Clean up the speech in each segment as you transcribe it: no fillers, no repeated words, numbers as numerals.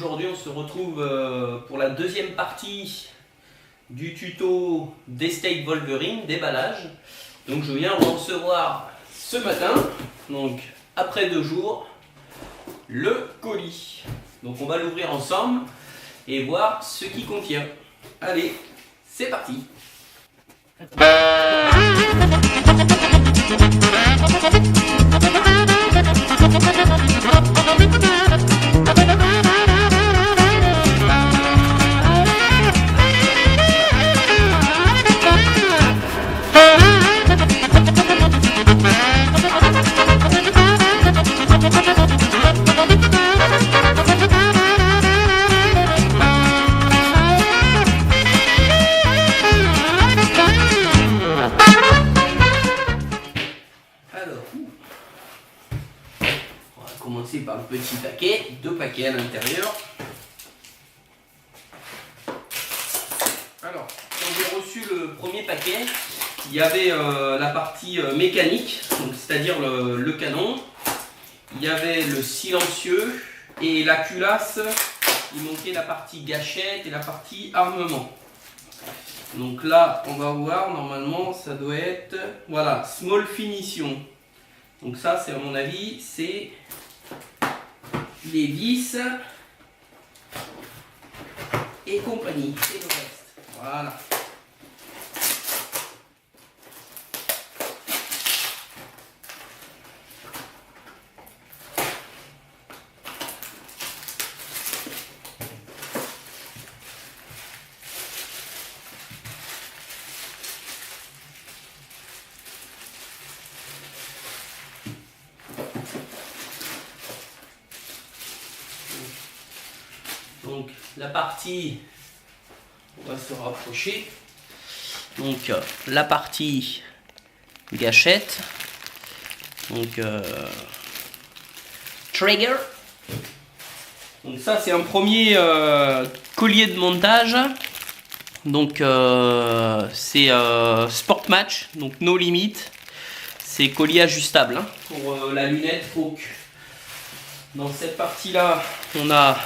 aujourd'hui on se retrouve pour la deuxième partie du tuto d'Estate Wolverine, déballage. Donc je viens recevoir ce matin, donc après 2 jours, le colis. Donc on va l'ouvrir ensemble et voir ce qu'il contient. Allez, c'est parti! Commencer par le petit paquet, 2 paquets à l'intérieur. Alors, quand j'ai reçu le premier paquet, il y avait la partie mécanique, c'est-à-dire le canon. Il y avait le silencieux et la culasse. Il manquait la partie gâchette et la partie armement. Donc là, on va voir, normalement, ça doit être, voilà, small finition. Donc ça, c'est à mon avis, c'est les vis et compagnie, et le reste. Voilà. Donc la partie, on va se rapprocher, donc la partie gâchette, donc trigger, donc ça c'est un premier collier de montage, donc c'est Sport Match, donc no limit, c'est collier ajustable hein, pour la lunette Hawk. Dans cette partie là on a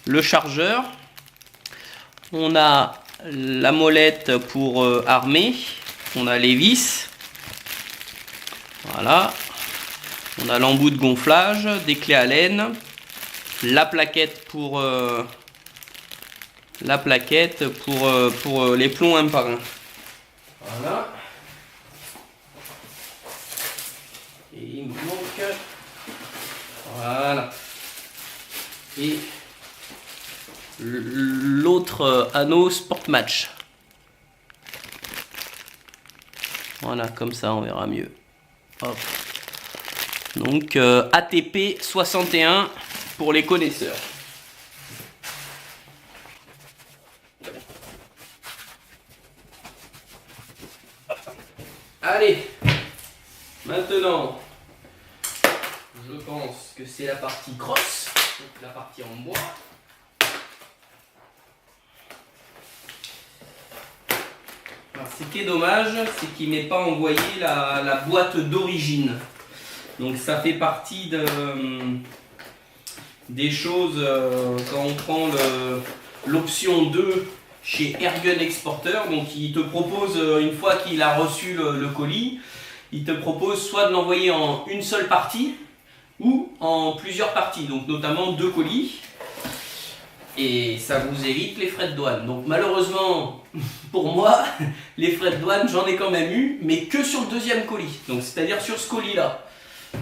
le chargeur, on a la molette pour armer, on a les vis, voilà, on a l'embout de gonflage, des clés à laine, la plaquette pour les plombs un par un. Voilà. Et il me manque, voilà. Et l'autre anneau Sport Match. Voilà, comme ça on verra mieux. Hop. Donc ATP 61 pour les connaisseurs. Allez, maintenant je pense que c'est la partie crosse, donc la partie en bois. Ce qui est dommage, c'est qu'il m'ait pas envoyé la boîte d'origine. Donc ça fait partie des choses quand on prend l'option 2 chez Airgun Exporter. Donc il te propose, une fois qu'il a reçu le colis, il te propose soit de l'envoyer en une seule partie ou en plusieurs parties. Donc notamment 2 colis. Et ça vous évite les frais de douane. Donc malheureusement, pour moi, les frais de douane, j'en ai quand même eu, mais que sur le deuxième colis. Donc c'est-à-dire sur ce colis-là.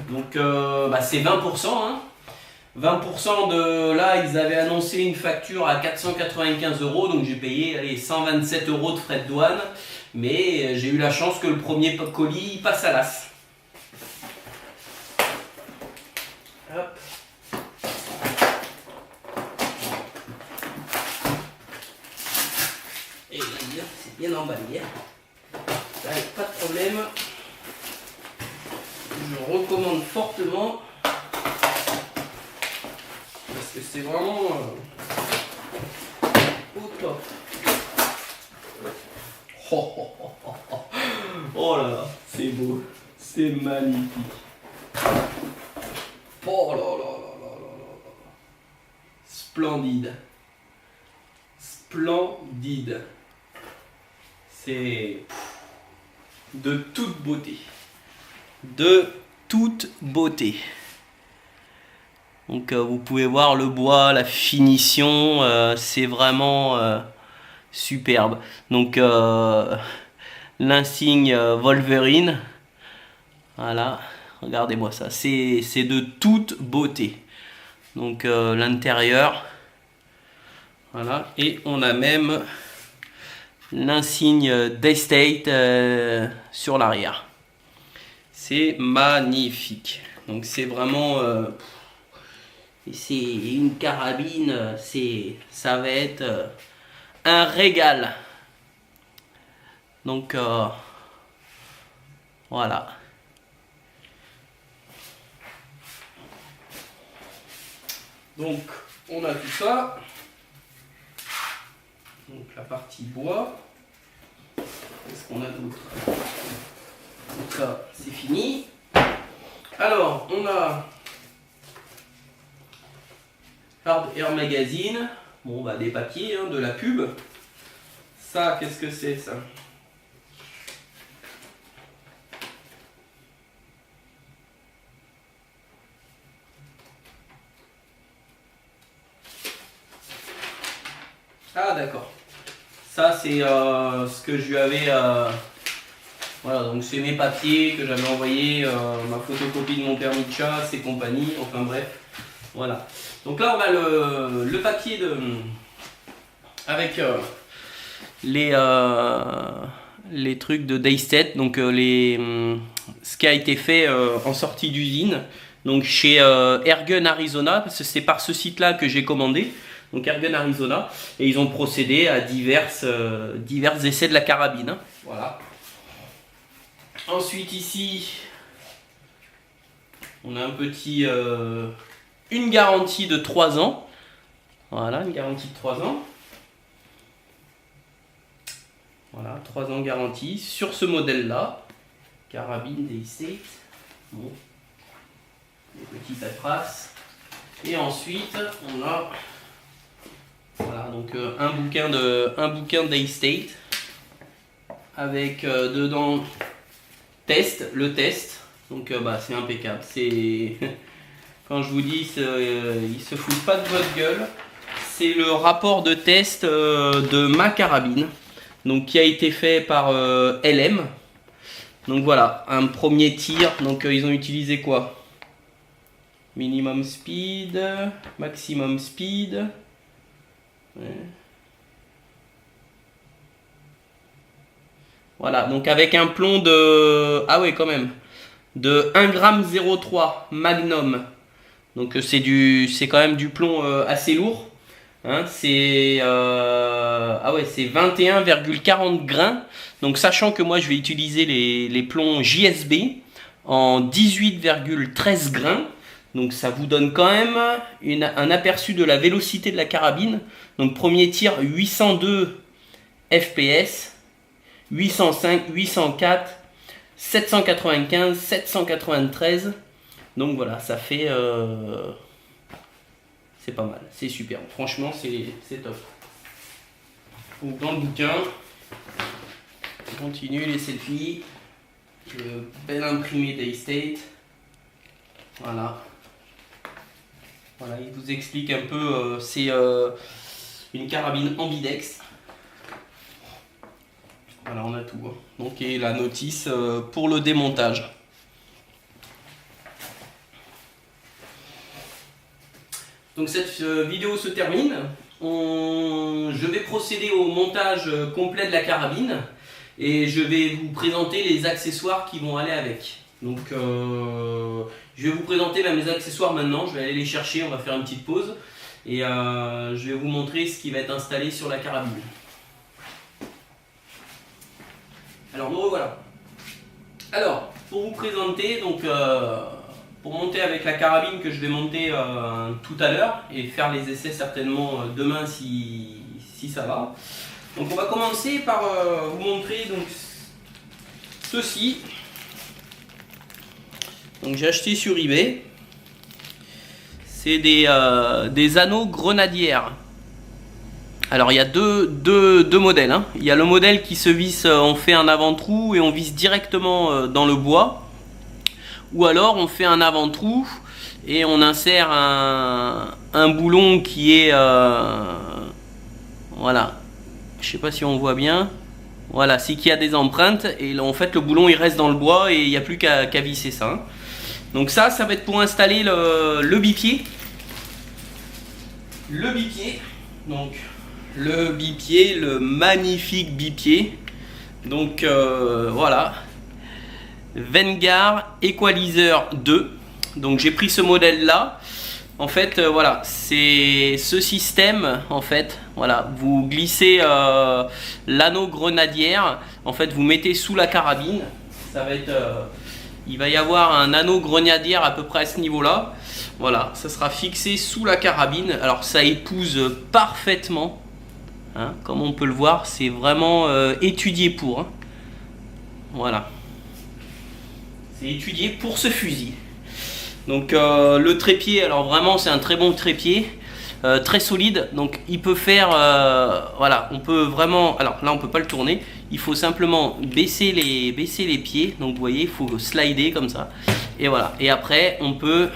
Donc c'est 20%. Hein. 20% de là, ils avaient annoncé une facture à 495 €. Donc j'ai payé allez, 127 € de frais de douane. Mais j'ai eu la chance que le premier colis passe à l'as. Hop. C'est bien emballé, ça pas de problème. Je recommande fortement parce que c'est vraiment au top. Oh là là, c'est beau, c'est magnifique. Oh là là là là là là. splendide. Splendide. C'est de toute beauté. De toute beauté. Donc vous pouvez voir le bois, la finition, c'est vraiment superbe. Donc l'insigne Wolverine, voilà, regardez-moi ça, c'est de toute beauté. Donc l'intérieur, voilà, et on a même l'insigne Daystate sur l'arrière. C'est magnifique. Donc c'est vraiment c'est une carabine, ça va être un régal. Donc voilà. Donc on a tout ça. Donc la partie bois. Qu'est-ce qu'on a d'autre? Donc ça c'est fini. Alors on a Hard Air Magazine. Bon bah des papiers, hein, de la pub. Ça qu'est-ce que c'est ça? Ah d'accord. Ça c'est ce que je lui avais... voilà, donc c'est mes papiers que j'avais envoyés, ma photocopie de mon permis de chasse et compagnie, enfin bref. Voilà. Donc là on a le papier avec les trucs de Daystate, donc ce qui a été fait en sortie d'usine, donc chez Airgun Arizona, parce que c'est par ce site là que j'ai commandé. Donc Airgun Arizona, et ils ont procédé à divers essais de la carabine. Hein. Voilà. Ensuite ici, on a un petit, une garantie de 3 ans. Voilà, une garantie de 3 ans. Voilà, 3 ans garantie sur ce modèle-là. Carabine Daystate. Bon. Les petits paperasses. Et ensuite, on a... Voilà, donc un bouquin Daystate avec dedans le test. Donc bah, c'est impeccable. C'est quand je vous dis, ils se foutent pas de votre gueule. C'est le rapport de test de ma carabine, donc qui a été fait par LM. Donc voilà, un premier tir. Donc ils ont utilisé quoi? Minimum speed, maximum speed. Ouais. Voilà, donc avec un plomb de... Ah ouais, quand même. De 1,03 g Magnum. Donc c'est quand même du plomb assez lourd. Hein, c'est ah ouais, c'est 21,40 grains. Donc sachant que moi je vais utiliser les plombs JSB en 18,13 grains. Donc ça vous donne quand même un aperçu de la vélocité de la carabine. Donc premier tir 802 fps, 805, 804, 795, 793. Donc voilà, ça fait... c'est pas mal, c'est super. Franchement, c'est top. Donc dans le bouquin, on continue les selfies. Le bel imprimé Daystate. Voilà. Voilà, il vous explique un peu, c'est une carabine ambidex. Voilà, on a tout. Hein. Donc, et la notice pour le démontage. Donc cette vidéo se termine. Je vais procéder au montage complet de la carabine et je vais vous présenter les accessoires qui vont aller avec. Donc je vais vous présenter là, mes accessoires maintenant, je vais aller les chercher, on va faire une petite pause et je vais vous montrer ce qui va être installé sur la carabine. Alors me revoilà. Alors pour vous présenter, donc pour monter avec la carabine que je vais monter tout à l'heure et faire les essais certainement demain si ça va. Donc on va commencer par vous montrer donc ceci. Donc j'ai acheté sur eBay. c'est des anneaux grenadières. Alors il y a deux modèles, hein. Il y a le modèle qui se visse, on fait un avant-trou et on visse directement dans le bois. Ou alors on fait un avant-trou et on insère un boulon qui est... voilà, je sais pas si on voit bien. Voilà, c'est qu'il y a des empreintes et là, en fait le boulon il reste dans le bois et il n'y a plus qu'à visser ça, hein. Donc ça va être pour installer le bipied. Le bipied, donc le bipied, le magnifique bipied. Donc voilà, Vanguard Equalizer 2. Donc j'ai pris ce modèle là. En fait voilà, c'est ce système. En fait voilà, vous glissez l'anneau grenadière. En fait vous mettez sous la carabine. Ça va être il va y avoir un anneau grenadière à peu près à ce niveau là. Voilà, ça sera fixé sous la carabine. Alors ça épouse parfaitement, hein, comme on peut le voir, c'est vraiment étudié pour, hein. Voilà, c'est étudié pour ce fusil. Donc le trépied, alors vraiment c'est un très bon trépied, très solide. Donc il peut faire, voilà, on peut vraiment, alors là on peut pas le tourner, il faut simplement baisser les pieds. Donc vous voyez, il faut slider comme ça. Et voilà, et après on peut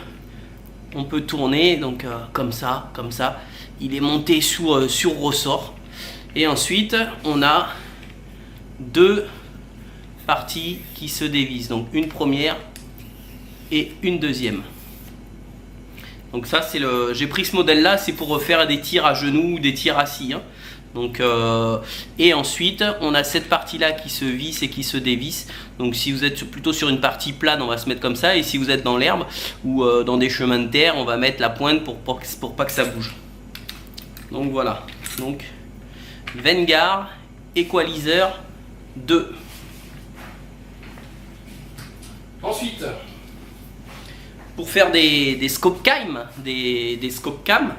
tourner, donc comme ça. Il est monté sur ressort. Et ensuite on a deux parties qui se dévissent, donc une première et une deuxième. Donc ça c'est j'ai pris ce modèle là, c'est pour faire des tirs à genoux ou des tirs assis, hein. Donc et ensuite on a cette partie là qui se visse et qui se dévisse. Donc si vous êtes plutôt sur une partie plane, on va se mettre comme ça, et si vous êtes dans l'herbe ou dans des chemins de terre, on va mettre la pointe pour pas que ça bouge. Donc voilà, donc Vanguard Equalizer 2. Ensuite, pour faire des scope cam, des scope cam,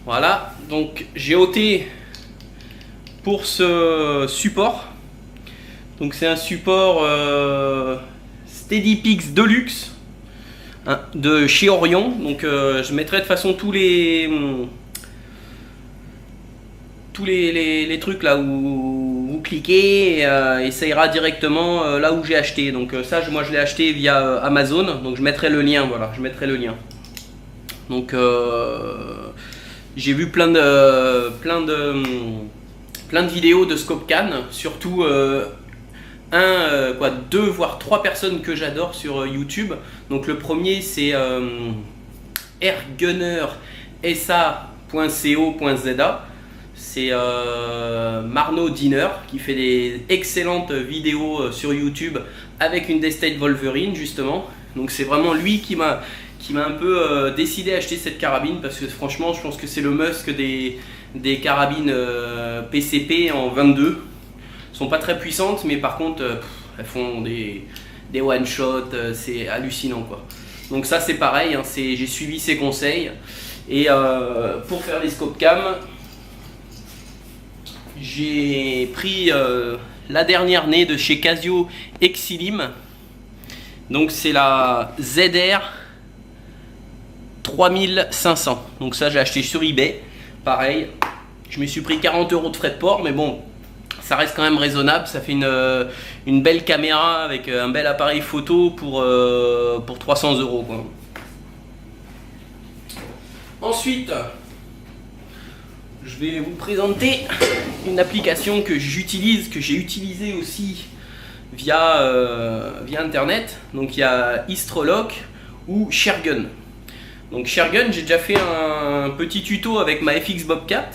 voilà, donc j'ai opté pour ce support. Donc c'est un support SteadyPix Deluxe, hein, de chez Orion. Donc je mettrai de toute façon tous les trucs là où vous cliquez, et ça ira directement là où j'ai acheté. Donc ça moi je l'ai acheté via Amazon, donc je mettrai le lien, voilà, je mettrai le lien. Donc j'ai vu plein de vidéos de scope can, surtout deux voire trois personnes que j'adore sur YouTube. Donc le premier c'est airgunnersa.co.za. C'est Marno Diner qui fait des excellentes vidéos sur YouTube avec une Destate Wolverine justement. Donc c'est vraiment lui qui m'a un peu décidé à acheter cette carabine, parce que franchement je pense que c'est le must des carabines PCP en 22. Elles sont pas très puissantes, mais par contre elles font des one shot, c'est hallucinant quoi. Donc ça c'est pareil, hein, j'ai suivi ses conseils. Et pour faire les scope cam, j'ai pris la dernière née de chez Casio Exilim. Donc c'est la ZR 3500. Donc ça j'ai acheté sur eBay. Pareil, je me suis pris 40 € de frais de port, mais bon, ça reste quand même raisonnable. Ça fait une belle caméra avec un bel appareil photo pour 300 € quoi. Ensuite, je vais vous présenter une application que j'utilise, que j'ai utilisée aussi via internet. Donc il y a Istrolock ou Shergun. Donc Shergun, j'ai déjà fait un petit tuto avec ma FX Bobcat.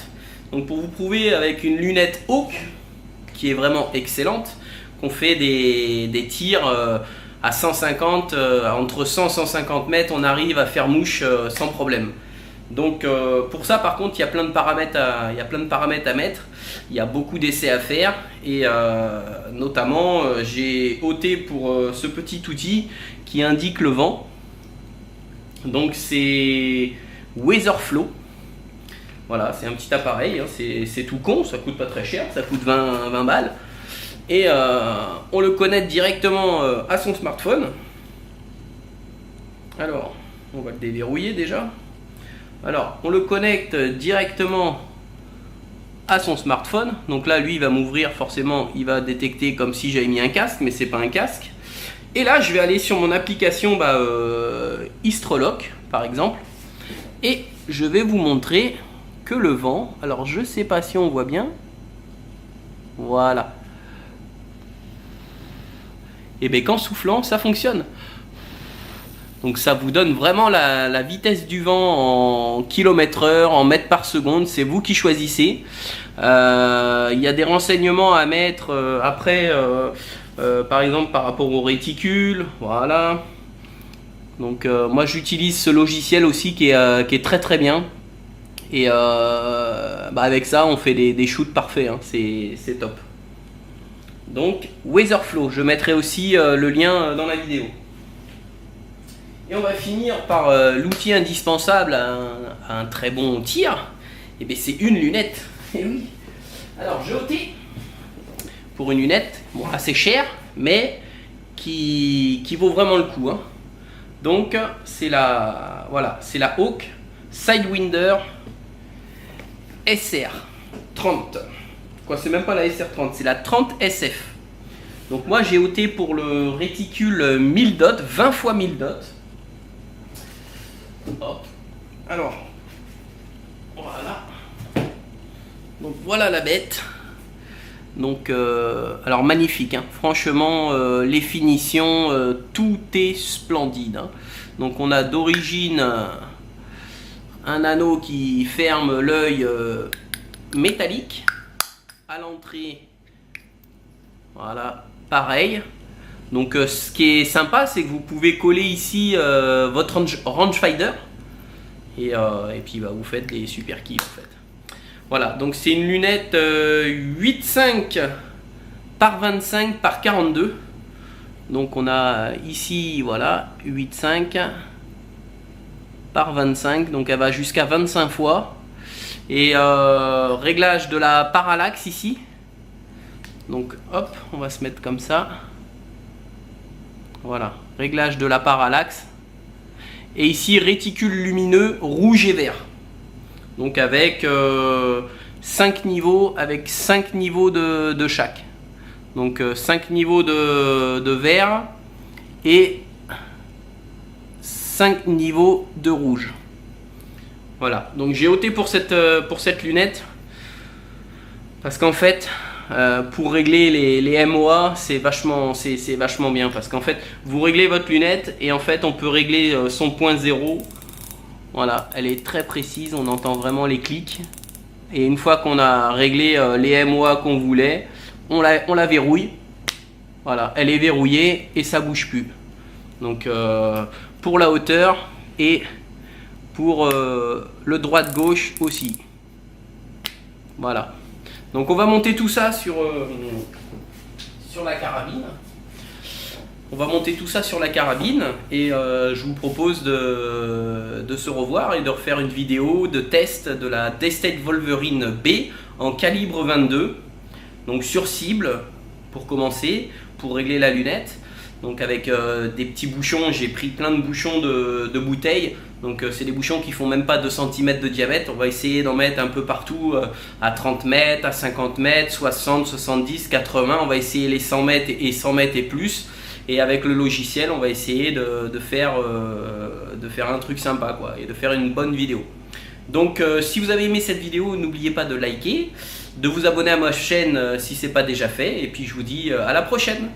Donc pour vous prouver avec une lunette Hawk qui est vraiment excellente, qu'on fait des tirs à 150, entre 100 et 150 mètres, on arrive à faire mouche sans problème. Donc pour ça par contre il y a plein de paramètres à mettre, il y a beaucoup d'essais à faire, et notamment j'ai opté pour ce petit outil qui indique le vent. Donc c'est Weatherflow. Voilà, c'est un petit appareil, hein, c'est tout con, ça coûte pas très cher, ça coûte 20 balles. Et on le connecte directement à son smartphone. Alors, on va le déverrouiller déjà. Alors, on le connecte directement à son smartphone. Donc là, lui, il va m'ouvrir, forcément, il va détecter comme si j'avais mis un casque, mais c'est pas un casque. Et là, je vais aller sur mon application Histroloc, par exemple, et je vais vous montrer que le vent, alors je sais pas si on voit bien, voilà. Et bien qu'en soufflant, ça fonctionne. Donc ça vous donne vraiment la vitesse du vent en km/h, en mètres par seconde, c'est vous qui choisissez. Il y a des renseignements à mettre après, par exemple par rapport au réticule, voilà. Donc moi j'utilise ce logiciel aussi qui est très très bien. Et avec ça on fait des shoots parfaits, hein. C'est top. Donc Weatherflow, je mettrai aussi le lien dans la vidéo. Et on va finir par l'outil indispensable à un très bon tir. Et bien c'est une lunette. Et oui. Alors j'ai opté pour une lunette assez chère, mais qui vaut vraiment le coup, hein. Donc c'est la Hawk Sidewinder SR30. Quoi, c'est même pas la SR30, c'est la 30 SF. Donc moi j'ai opté pour le réticule 1000 dots, 20 x 1000 dots. Hop. Alors, voilà. Donc voilà la bête. Donc, alors magnifique, hein. Franchement, les finitions, tout est splendide, hein. Donc on a d'origine un anneau qui ferme l'œil métallique. À l'entrée, voilà, pareil. Donc ce qui est sympa, c'est que vous pouvez coller ici votre rangefinder et puis vous faites des super kiffs en fait. Voilà, donc c'est une lunette 8,5 par 25 par 42. Donc on a ici, voilà, 8,5 par 25, donc elle va jusqu'à 25 fois. Et réglage de la parallaxe ici. Donc hop, on va se mettre comme ça. Voilà, réglage de la parallaxe. Et ici réticule lumineux rouge et vert. Donc avec 5 niveaux, avec 5 niveaux de chaque. Donc 5 niveaux de vert et 5 niveaux de rouge. Voilà, donc j'ai opté pour cette lunette parce qu'en fait pour régler les MOA c'est vachement bien, parce qu'en fait vous réglez votre lunette et en fait on peut régler son point zéro. Voilà, elle est très précise, on entend vraiment les clics, et une fois qu'on a réglé les MOA qu'on voulait, on la verrouille. Voilà, elle est verrouillée et ça bouge plus. Donc pour la hauteur et pour le droite-gauche aussi. Voilà. Donc on va monter tout ça sur la carabine. On va monter tout ça sur la carabine et je vous propose de se revoir et de refaire une vidéo de test de la Dested Wolverine B en calibre 22. Donc sur cible pour commencer, pour régler la lunette. Donc avec des petits bouchons, j'ai pris plein de bouchons de bouteilles. Donc c'est des bouchons qui font même pas 2 cm de diamètre. On va essayer d'en mettre un peu partout, à 30 mètres, à 50 mètres, 60, 70, 80. On va essayer les 100 mètres et 100 mètres et plus. Et avec le logiciel, on va essayer de faire un truc sympa, quoi, et de faire une bonne vidéo. Donc si vous avez aimé cette vidéo, n'oubliez pas de liker, de vous abonner à ma chaîne si ce n'est pas déjà fait. Et puis je vous dis à la prochaine.